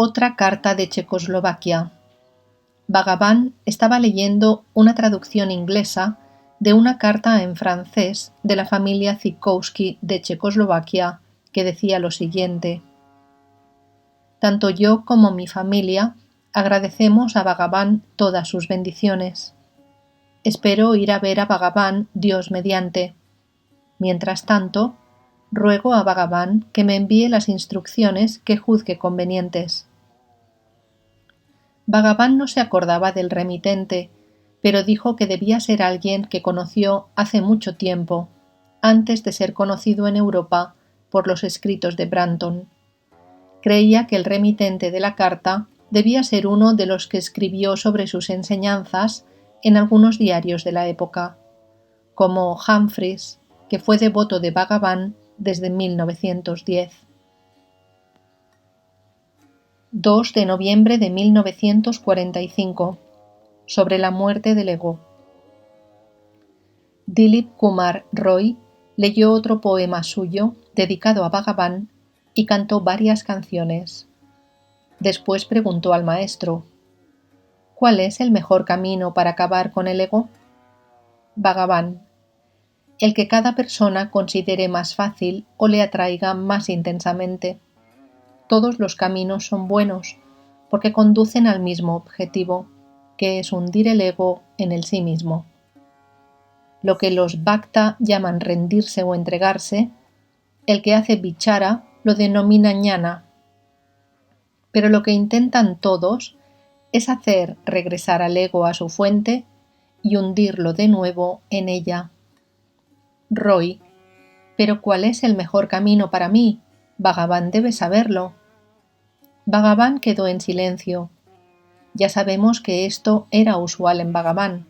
Otra carta de Checoslovaquia. Bhagavan estaba leyendo una traducción inglesa de una carta en francés de la familia Zikowski de Checoslovaquia que decía lo siguiente: tanto yo como mi familia agradecemos a Bhagavan todas sus bendiciones. Espero ir a ver a Bhagavan Dios mediante. Mientras tanto, ruego a Bhagavan que me envíe las instrucciones que juzgue convenientes. Bhagavan no se acordaba del remitente, pero dijo que debía ser alguien que conoció hace mucho tiempo, antes de ser conocido en Europa por los escritos de Branton. Creía que el remitente de la carta debía ser uno de los que escribió sobre sus enseñanzas en algunos diarios de la época, como Humphreys, que fue devoto de Bhagavan desde 1910. 2 de noviembre de 1945. Sobre la muerte del ego. Dilip Kumar Roy leyó otro poema suyo dedicado a Bhagavan y cantó varias canciones. Después preguntó al maestro: ¿cuál es el mejor camino para acabar con el ego? Bhagavan: el que cada persona considere más fácil o le atraiga más intensamente. Todos los caminos son buenos porque conducen al mismo objetivo, que es hundir el ego en el sí mismo. Lo que los Bhakta llaman rendirse o entregarse, el que hace vichara lo denomina ñana. Pero lo que intentan todos es hacer regresar al ego a su fuente y hundirlo de nuevo en ella. Roy: ¿pero cuál es el mejor camino para mí? Bhagavan debe saberlo. Bhagavan quedó en silencio. Ya sabemos que esto era usual en Bhagavan.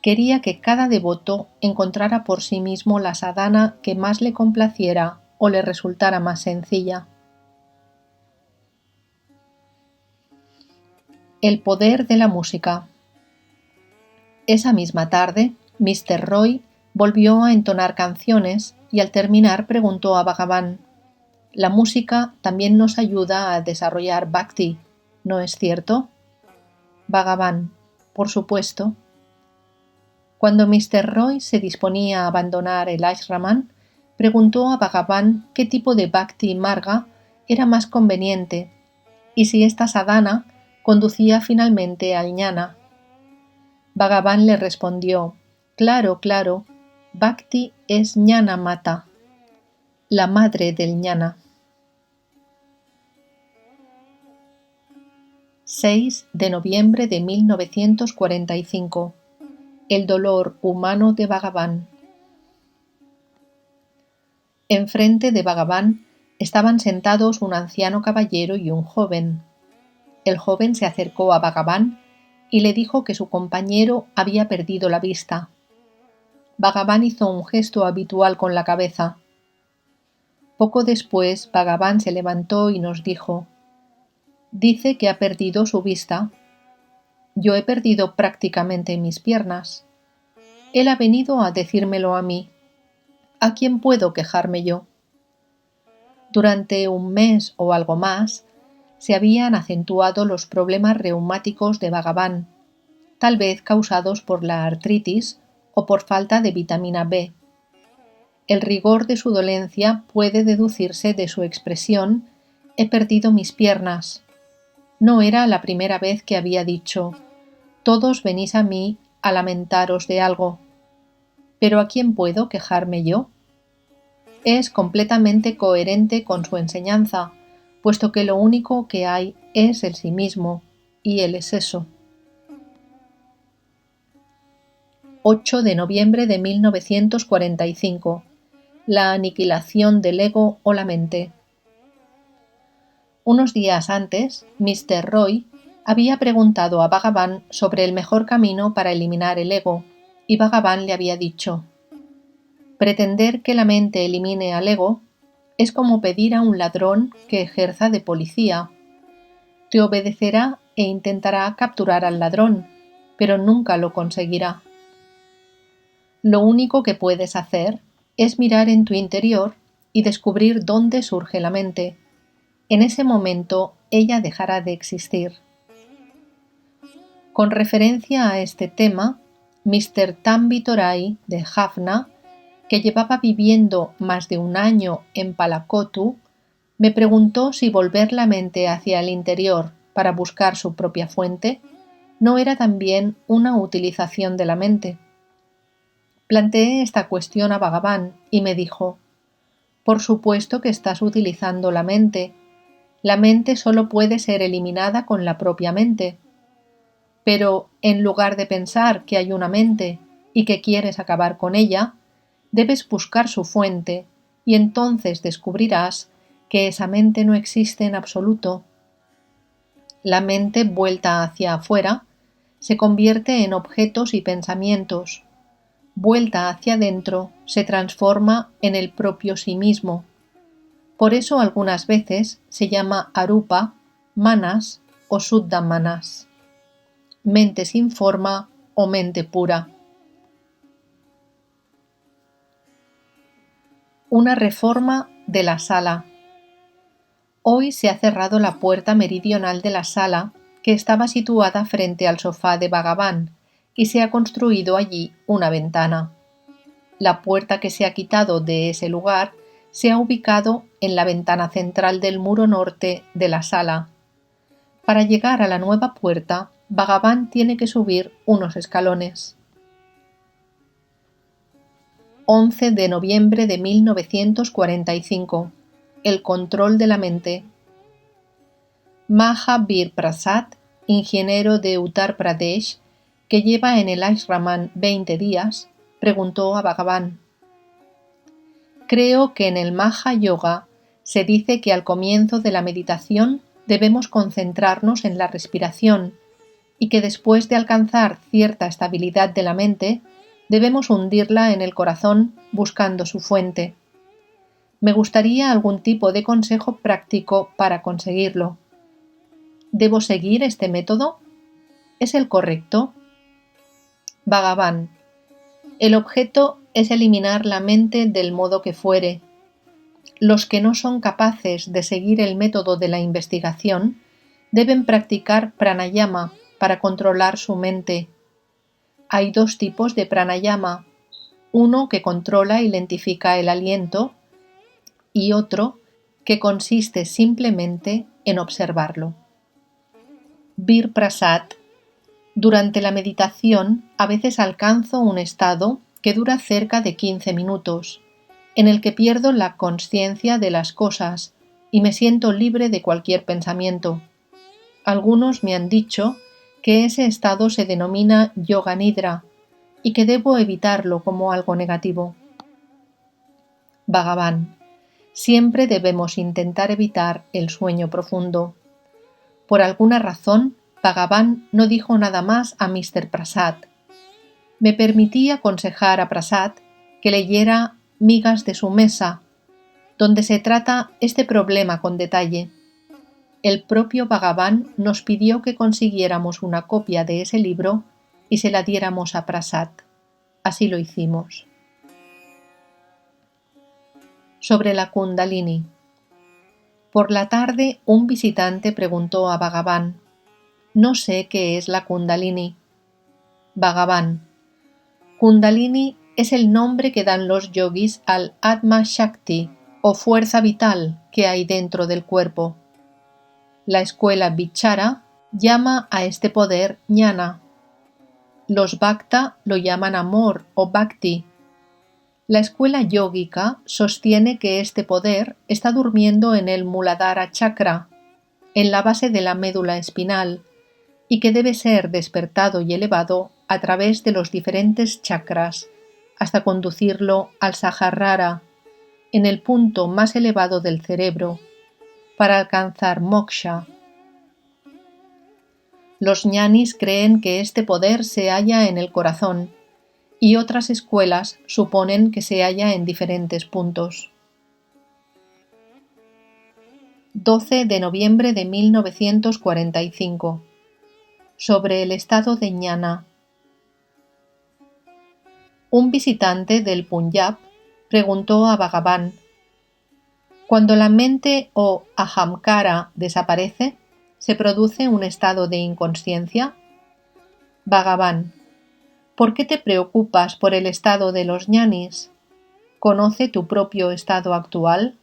Quería que cada devoto encontrara por sí mismo la sadhana que más le complaciera o le resultara más sencilla. El poder de la música. Esa misma tarde, Mr. Roy volvió a entonar canciones y al terminar preguntó a Bhagavan: la música también nos ayuda a desarrollar bhakti, ¿no es cierto? Bhagavan: por supuesto. Cuando Mr. Roy se disponía a abandonar el ashraman, preguntó a Bhagavan qué tipo de bhakti marga era más conveniente y si esta sadhana conducía finalmente al jnana. Bhagavan le respondió: claro, bhakti es jnana mata, la madre del jnana. 6 de noviembre de 1945. El dolor humano de Bhagavan. Enfrente de Bhagavan estaban sentados un anciano caballero y un joven. El joven se acercó a Bhagavan y le dijo que su compañero había perdido la vista. Bhagavan hizo un gesto habitual con la cabeza. Poco después, Bhagavan se levantó y nos dijo: dice que ha perdido su vista. Yo he perdido prácticamente mis piernas. Él ha venido a decírmelo a mí. ¿A quién puedo quejarme yo? Durante un mes o algo más, se habían acentuado los problemas reumáticos de Bhagavan, tal vez causados por la artritis o por falta de vitamina B. El rigor de su dolencia puede deducirse de su expresión: he perdido mis piernas. No era la primera vez que había dicho: todos venís a mí a lamentaros de algo. ¿Pero a quién puedo quejarme yo? Es completamente coherente con su enseñanza, puesto que lo único que hay es el sí mismo, y él es eso. 8 de noviembre de 1945. La aniquilación del ego o la mente. Unos días antes, Mr. Roy había preguntado a Bhagavan sobre el mejor camino para eliminar el ego, y Bhagavan le había dicho: pretender que la mente elimine al ego es como pedir a un ladrón que ejerza de policía. Te obedecerá e intentará capturar al ladrón, pero nunca lo conseguirá. Lo único que puedes hacer es mirar en tu interior y descubrir dónde surge la mente. en ese momento ella dejará de existir. Con referencia a este tema, Mr. Tambi Torai de Jaffna, que llevaba viviendo más de un año en Palakotu, me preguntó si volver la mente hacia el interior para buscar su propia fuente no era también una utilización de la mente. Planteé esta cuestión a Bhagavan y me dijo: por supuesto que estás utilizando la mente. La mente solo puede ser eliminada con la propia mente. Pero, en lugar de pensar que hay una mente y que quieres acabar con ella, debes buscar su fuente y entonces descubrirás que esa mente no existe en absoluto. La mente vuelta hacia afuera se convierte en objetos y pensamientos. Vuelta hacia adentro se transforma en el propio sí mismo. Por eso algunas veces se llama arupa, manas o suddha manas, mente sin forma o mente pura. Una reforma de la sala. Hoy se ha cerrado la puerta meridional de la sala, que estaba situada frente al sofá de Bhagavan, y se ha construido allí una ventana. La puerta que se ha quitado de ese lugar se ha ubicado en la ventana central del muro norte de la sala. Para llegar a la nueva puerta, Bhagavan tiene que subir unos escalones. 11 de noviembre de 1945. El control de la mente. Mahavir Prasad, ingeniero de Uttar Pradesh, que lleva en el ashraman 20 días, preguntó a Bhagavan: creo que en el Maha Yoga se dice que al comienzo de la meditación debemos concentrarnos en la respiración y que después de alcanzar cierta estabilidad de la mente, debemos hundirla en el corazón buscando su fuente. Me gustaría algún tipo de consejo práctico para conseguirlo. ¿Debo seguir este método? ¿Es el correcto? Bhagavan: el objeto es eliminar la mente del modo que fuere. Los que no son capaces de seguir el método de la investigación deben practicar pranayama para controlar su mente. Hay dos tipos de pranayama, uno que controla y lentifica el aliento y otro que consiste simplemente en observarlo. Vir Prasad: durante la meditación a veces alcanzo un estado que dura cerca de 15 minutos, en el que pierdo la consciencia de las cosas y me siento libre de cualquier pensamiento. Algunos me han dicho que ese estado se denomina Yoga Nidra y que debo evitarlo como algo negativo. Bhagavan: siempre debemos intentar evitar el sueño profundo. Por alguna razón, Bhagavan no dijo nada más a Mr. Prasad. Me permití aconsejar a Prasad que leyera Migas de su mesa, donde se trata este problema con detalle. El propio Bhagavan nos pidió que consiguiéramos una copia de ese libro y se la diéramos a Prasad. Así lo hicimos. Sobre la Kundalini. Por la tarde, un visitante preguntó a Bhagavan: no sé qué es la Kundalini. Bhagavan: Kundalini es el nombre que dan los yogis al Atma Shakti o fuerza vital que hay dentro del cuerpo. La escuela Vichara llama a este poder Jnana. Los Bhakta lo llaman amor o Bhakti. La escuela yógica sostiene que este poder está durmiendo en el Muladhara Chakra, en la base de la médula espinal, y que debe ser despertado y elevado a través de los diferentes chakras hasta conducirlo al Sahasrara, en el punto más elevado del cerebro, para alcanzar moksha. Los ñanis creen que este poder se halla en el corazón y otras escuelas suponen que se halla en diferentes puntos. 12 de noviembre de 1945. Sobre el estado de Jnana. Un visitante del Punjab preguntó a Bhagavan: Cuando la mente o ahamkara desaparece, ¿se produce un estado de inconsciencia? Bhagavan: ¿por qué te preocupas por el estado de los ñanis? ¿Conoce tu propio estado actual?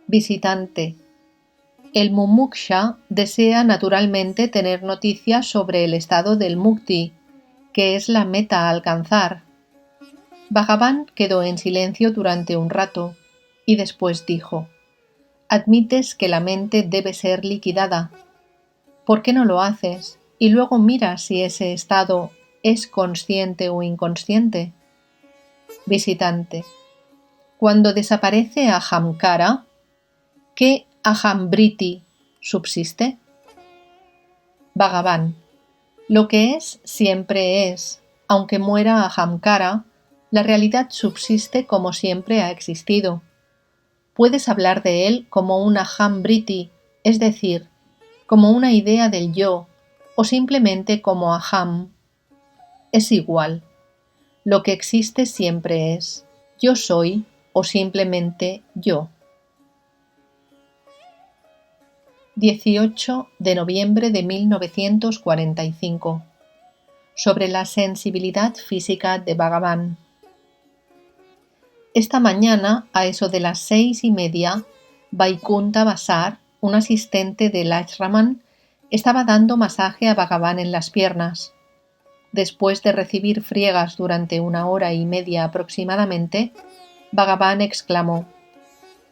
Visitante: el mumuksha desea naturalmente tener noticias sobre el estado del mukti, que es la meta a alcanzar. Bhagavan quedó en silencio durante un rato y después dijo: admites que la mente debe ser liquidada. ¿Por qué no lo haces? Y luego mira si ese estado es consciente o inconsciente. Visitante: cuando desaparece ahamkara, ¿qué ahambriti subsiste? Bhagavan: lo que es siempre es. Aunque muera ahamkara, la realidad subsiste como siempre ha existido. Puedes hablar de él como un ahambriti, es decir, como una idea del yo, o simplemente como aham. Es igual. Lo que existe siempre es. Yo soy o simplemente yo. 18 de noviembre de 1945. Sobre la sensibilidad física de Bhagavan. Esta mañana, a eso de las 6:30, Vaikunta Basar, un asistente del ashraman, estaba dando masaje a Bhagavan en las piernas. Después de recibir friegas durante 1 hora y media aproximadamente, Bhagavan exclamó: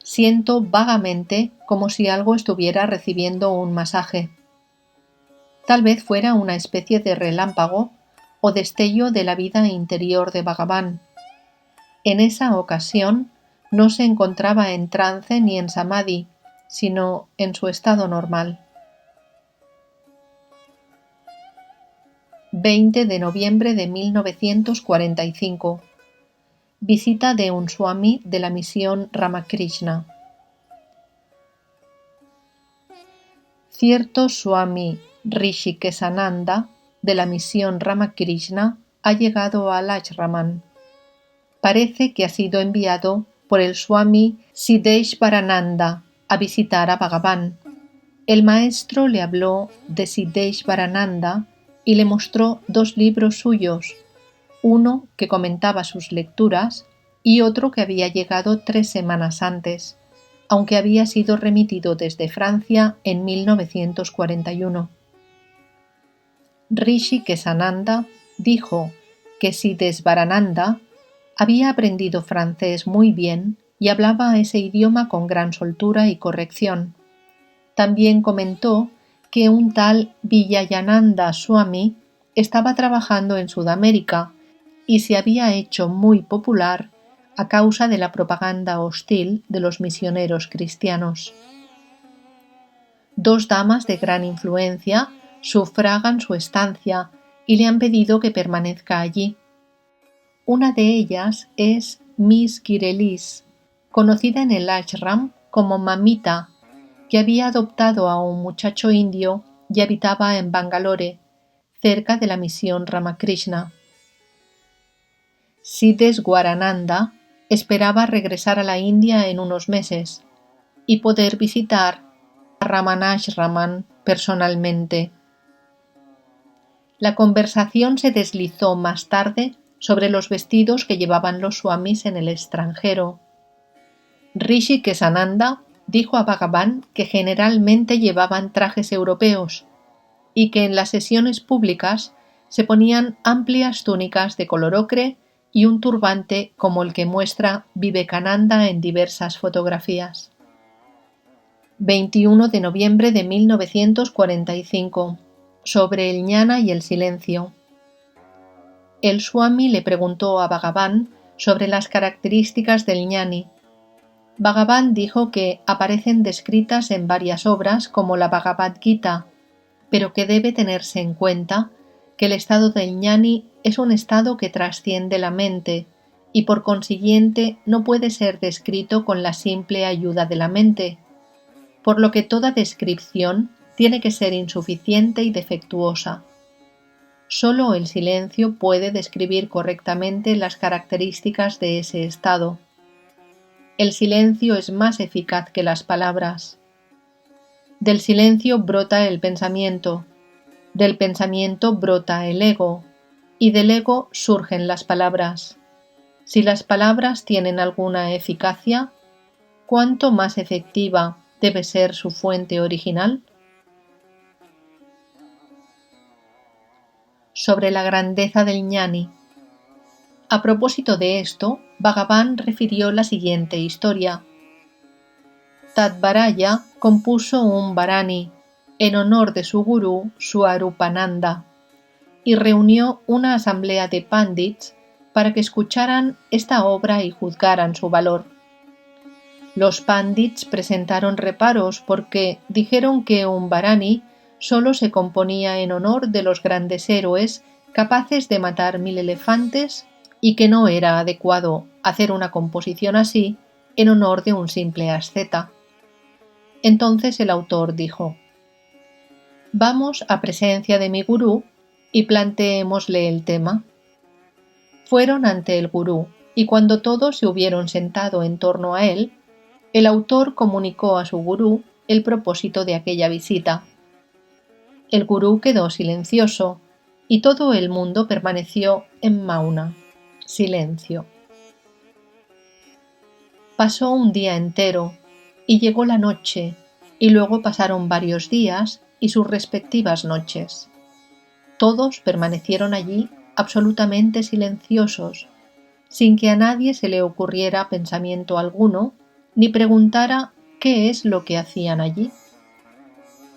siento vagamente como si algo estuviera recibiendo un masaje. Tal vez fuera una especie de relámpago o destello de la vida interior de Bhagavan. En esa ocasión no se encontraba en trance ni en samadhi, sino en su estado normal. 20 de noviembre de 1945. Visita de un swami de la misión Ramakrishna. Cierto swami Rishikesananda de la misión Ramakrishna ha llegado al ashraman. Parece que ha sido enviado por el swami Siddheshvarananda a visitar a Bhagavan. El maestro le habló de Siddheshvarananda y le mostró 2 libros suyos, uno que comentaba sus lecturas y otro que había llegado 3 semanas antes, aunque había sido remitido desde Francia en 1941. Rishikesananda dijo que Siddheshvarananda había aprendido francés muy bien y hablaba ese idioma con gran soltura y corrección. También comentó que un tal Vijayananda Swami estaba trabajando en Sudamérica y se había hecho muy popular a causa de la propaganda hostil de los misioneros cristianos. 2 damas de gran influencia sufragan su estancia y le han pedido que permanezca allí. Una de ellas es Miss Kirelis, conocida en el ashram como Mamita, que había adoptado a un muchacho indio y habitaba en Bangalore, cerca de la misión Ramakrishna. Siddheshvarananda esperaba regresar a la India en unos meses y poder visitar a Ramanashraman personalmente. La conversación se deslizó más tarde sobre los vestidos que llevaban los swamis en el extranjero. Rishikesananda dijo a Bhagavan que generalmente llevaban trajes europeos y que en las sesiones públicas se ponían amplias túnicas de color ocre y un turbante como el que muestra Vivekananda en diversas fotografías. 21 de noviembre de 1945. Sobre el jnana y el silencio. El swami le preguntó a Bhagavan sobre las características del jnani. Bhagavan dijo que aparecen descritas en varias obras como la Bhagavad Gita, pero que debe tenerse en cuenta que el estado del jnani es un estado que trasciende la mente y por consiguiente no puede ser descrito con la simple ayuda de la mente, por lo que toda descripción tiene que ser insuficiente y defectuosa. Solo el silencio puede describir correctamente las características de ese estado. el silencio es más eficaz que las palabras. Del silencio brota el pensamiento, del pensamiento brota el ego, y del ego surgen las palabras. Si las palabras tienen alguna eficacia, ¿cuánto más efectiva debe ser su fuente original? Sobre la grandeza del ñani. A propósito de esto, Bhagavan refirió la siguiente historia. Tadvaraya compuso un Bharani en honor de su gurú Swarupananda y reunió una asamblea de pandits para que escucharan esta obra y juzgaran su valor. Los pandits presentaron reparos porque dijeron que un Bharani solo se componía en honor de los grandes héroes capaces de matar 1000 elefantes y que no era adecuado hacer una composición así en honor de un simple asceta. Entonces el autor dijo: «Vamos a presencia de mi gurú y planteémosle el tema». Fueron ante el gurú y cuando todos se hubieron sentado en torno a él, el autor comunicó a su gurú el propósito de aquella visita. El gurú quedó silencioso y todo el mundo permaneció en mauna, silencio. Pasó un día entero y llegó la noche, y luego pasaron varios días y sus respectivas noches. Todos permanecieron allí absolutamente silenciosos, sin que a nadie se le ocurriera pensamiento alguno, ni preguntara qué es lo que hacían allí.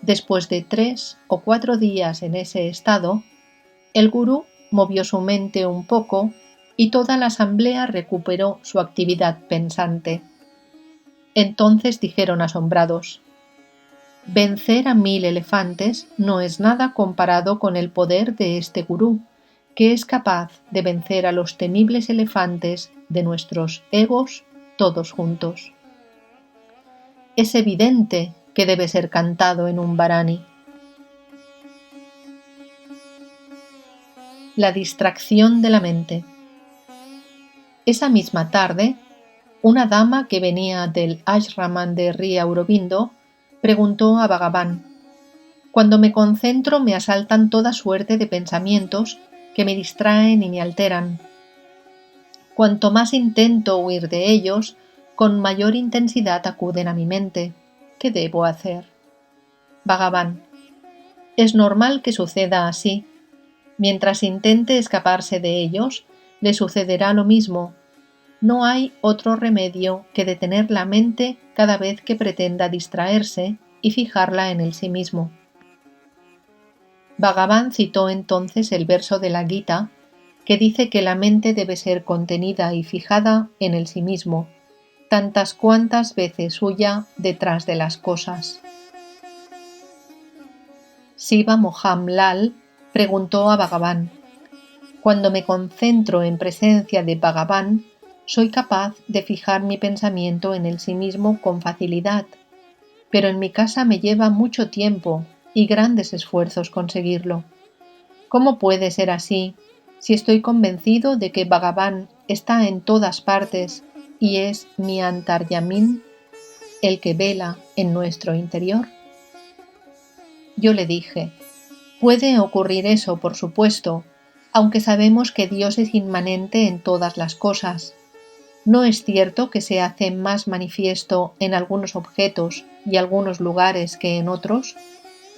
Después de 3 o 4 días en ese estado, el gurú movió su mente un poco y toda la asamblea recuperó su actividad pensante. Entonces dijeron asombrados: «Vencer a 1000 elefantes no es nada comparado con el poder de este gurú, que es capaz de vencer a los temibles elefantes de nuestros egos todos juntos». Es evidente que debe ser cantado en un Bharani. La distracción de la mente. Esa misma tarde, una dama que venía del ashraman de Sri Aurobindo preguntó a Bhagavan: «Cuando me concentro me asaltan toda suerte de pensamientos que me distraen y me alteran. Cuanto más intento huir de ellos, con mayor intensidad acuden a mi mente. ¿Qué debo hacer?». Bhagavan: «Es normal que suceda así. Mientras intente escaparse de ellos, le sucederá lo mismo. No hay otro remedio que detener la mente cada vez que pretenda distraerse y fijarla en el sí mismo». Bhagavan citó entonces el verso de la Gita que dice que la mente debe ser contenida y fijada en el sí mismo, tantas cuantas veces huya detrás de las cosas. Siva Moham Lal preguntó a Bhagavan: «Cuando me concentro en presencia de Bhagavan, soy capaz de fijar mi pensamiento en el sí mismo con facilidad, pero en mi casa me lleva mucho tiempo y grandes esfuerzos conseguirlo. ¿Cómo puede ser así si estoy convencido de que Bhagavan está en todas partes y es mi Antaryamin, el que vela en nuestro interior?». Yo le dije: «Puede ocurrir eso, por supuesto, aunque sabemos que Dios es inmanente en todas las cosas. ¿No es cierto que se hace más manifiesto en algunos objetos y algunos lugares que en otros?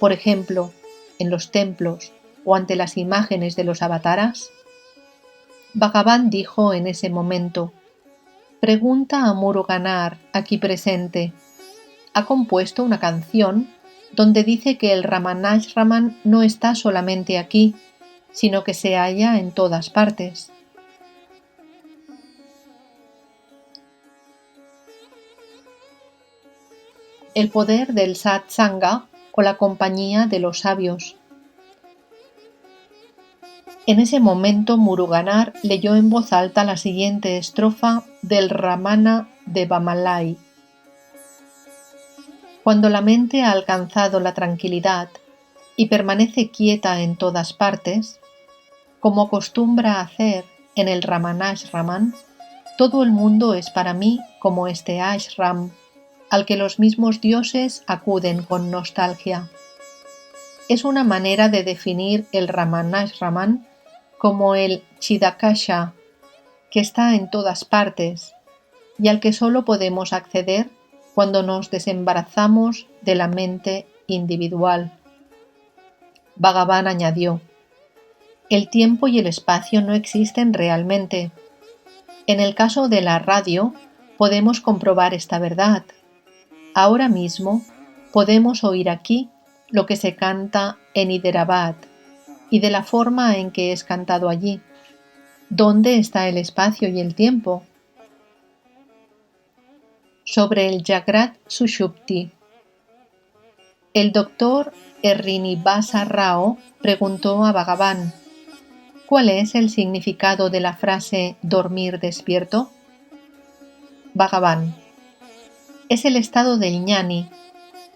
Por ejemplo, en los templos o ante las imágenes de los avataras». Bhagavan dijo en ese momento: «Pregunta a Muruganar, aquí presente. Ha compuesto una canción donde dice que el Ramanashraman no está solamente aquí, sino que se halla en todas partes». El poder del satsanga o la compañía de los sabios. En ese momento Muruganar leyó en voz alta la siguiente estrofa del Ramana de Bamalai: «Cuando la mente ha alcanzado la tranquilidad y permanece quieta en todas partes, como acostumbra hacer en el Ramanashraman, Todo el mundo es para mí como este ashram, al que los mismos dioses acuden con nostalgia. Es una manera de definir el Ramanashraman como el Chidakasha, que está en todas partes y al que solo podemos acceder cuando nos desembarazamos de la mente individual. Bhagavan añadió: el tiempo y el espacio no existen realmente. En el caso de la radio, podemos comprobar esta verdad. Ahora mismo podemos oír aquí lo que se canta en Hyderabad y de la forma en que es cantado allí. ¿Dónde está el espacio y el tiempo? Sobre el Jagrat Sushupti. El doctor Srinivasa Rao preguntó a Bhagavan: ¿cuál es el significado de la frase dormir despierto? Bhagavan: es el estado del jnani.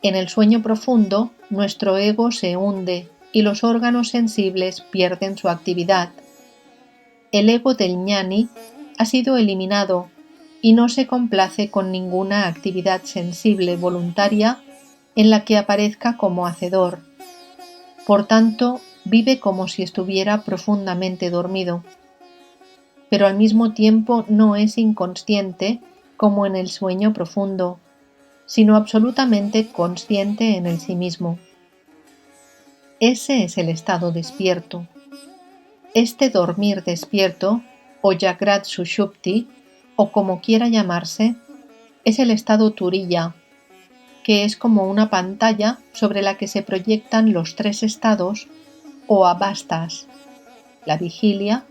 En el sueño profundo, nuestro ego se hunde y los órganos sensibles pierden su actividad. El ego del jnani ha sido eliminado y no se complace con ninguna actividad sensible voluntaria en la que aparezca como hacedor. Por tanto, vive como si estuviera profundamente dormido. Pero al mismo tiempo no es inconsciente como en el sueño profundo, sino absolutamente consciente en el sí mismo. Ese es el estado despierto. Este dormir despierto, o Jagrat Sushupti, o como quiera llamarse, es el estado Turiya, que es como una pantalla sobre la que se proyectan los tres estados o avastas: la vigilia,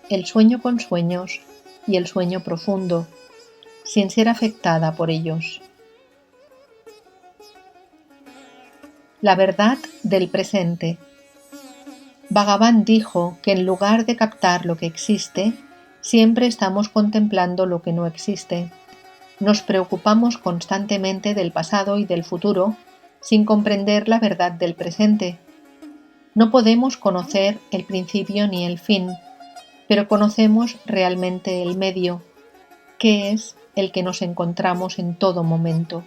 el sueño con sueños y el sueño profundo, sin ser afectada por ellos. La verdad del presente. Bhagavan dijo que en lugar de captar lo que existe, siempre estamos contemplando lo que no existe. Nos preocupamos constantemente del pasado y del futuro sin comprender la verdad del presente. No podemos conocer el principio ni el fin, pero conocemos realmente el medio, que es el que nos encontramos en todo momento.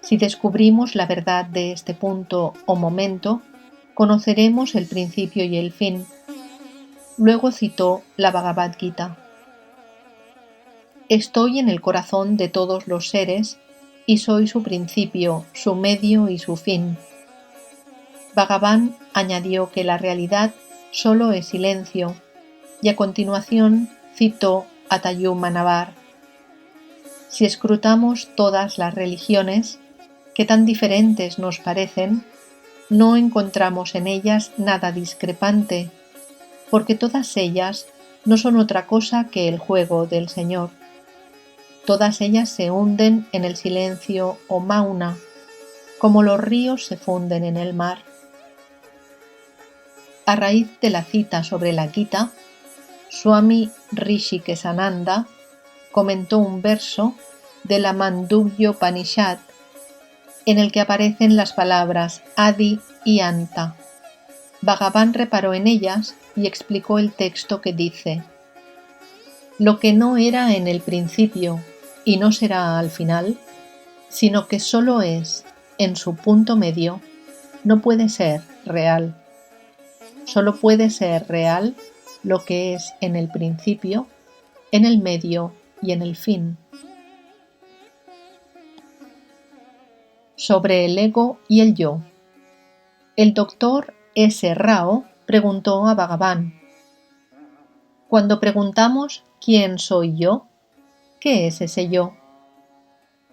Si descubrimos la verdad de este punto o momento, conoceremos el principio y el fin. Luego citó la Bhagavad Gita. Estoy en el corazón de todos los seres y soy su principio, su medio y su fin. Bhagavan añadió que la realidad solo es silencio y a continuación citó a Tayumanavar. Si escrutamos todas las religiones, que tan diferentes nos parecen, no encontramos en ellas nada discrepante, porque todas ellas no son otra cosa que el juego del Señor. Todas ellas se hunden en el silencio o mauna, como los ríos se funden en el mar. A raíz de la cita sobre la Gita, Swami Rishikesananda comentó un verso de la Mandukya Upanishad en el que aparecen las palabras Adi y Anta. Bhagavan reparó en ellas y explicó el texto que dice: lo que no era en el principio y no será al final, sino que solo es en su punto medio, no puede ser real. Solo puede ser real lo que es en el principio, en el medio y en el fin. Sobre el ego y el yo. El doctor S. Rao preguntó a Bhagavan: cuando preguntamos ¿quién soy yo?, ¿qué es ese yo?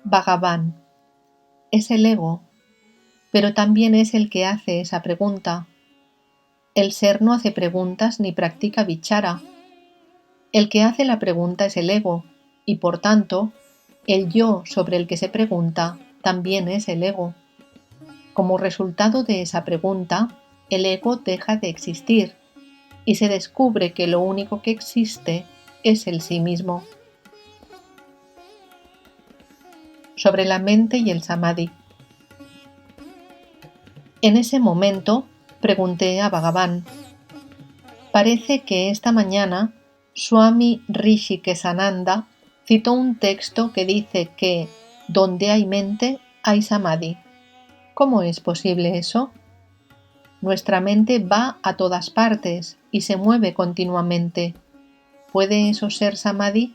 Bhagavan: es el ego, pero también es el que hace esa pregunta. El ser no hace preguntas ni practica vichara. El que hace la pregunta es el ego, y por tanto, el yo sobre el que se pregunta también es el ego. Como resultado de esa pregunta, el ego deja de existir y se descubre que lo único que existe es el sí mismo. Sobre la mente y el samadhi. En ese momento pregunté a Bhagavan: parece que esta mañana Swami Rishikesananda citó un texto que dice que donde hay mente hay samadhi. ¿Cómo es posible eso? Nuestra mente va a todas partes y se mueve continuamente. ¿Puede eso ser samadhi?